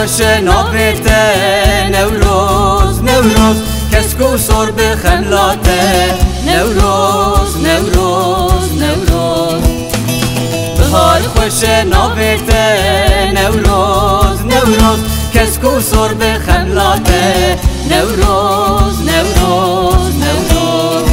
خوش نابرده نوروز نوروز کسکو سر به خملاته نوروز نوروز نوروز بهار خوش نابرده نوروز نوروز کسکو سر به خملاته نوروز نوروز نوروز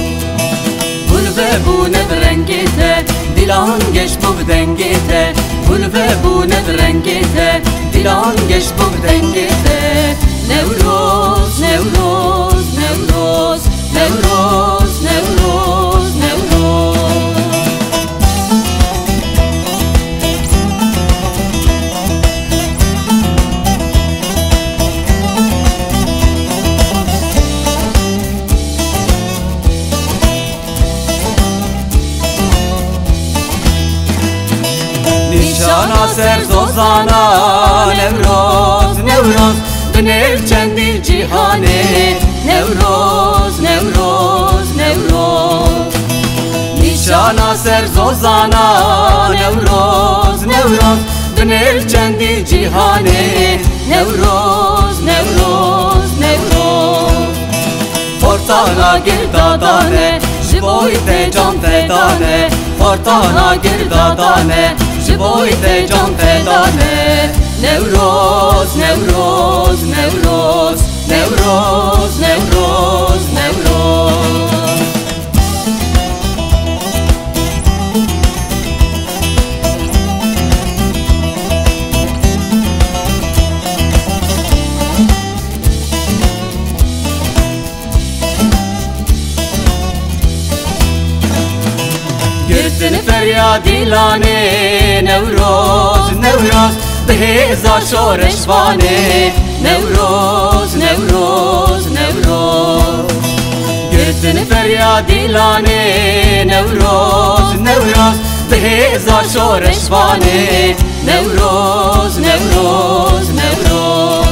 گل بونه برنگیته دیلانگش بودنگیته گل بونه برنگیته دیلانگش بودنگیته نوروز نوروز نوروز نوروز نوروز نوروز نشانا سر زوزانا نوروز نوروز بنر چندی جیهانه نوروز نوروز نوروز نشانا سر زوزانا نوروز نوروز بنر چندی جیهانه نوروز نوروز نوروز فورتانا گردادانه جبویت جان فدانه فورتانا گردادانه جبویت جان فدانه نوروز نوروز نوروز نوروز نوروز نوروز گردن فریادی لانه نوروز نوروز به هزار شورش وانه نوروز نوروز نوروز گردن فریادی لانه نوروز نوروز به هزار شورش وانه نوروز نوروز نوروز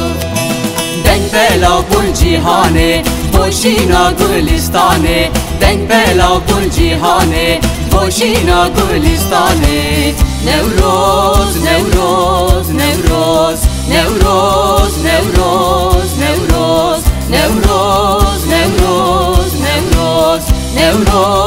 دنگ بلا گل جیهانه بوشینا گلستانه دنگ بلا گل جیهانه بوشینا گلستانه نوروز نوروز نوروز نوروز نوروز نوروز نوروز نوروز نوروز نوروز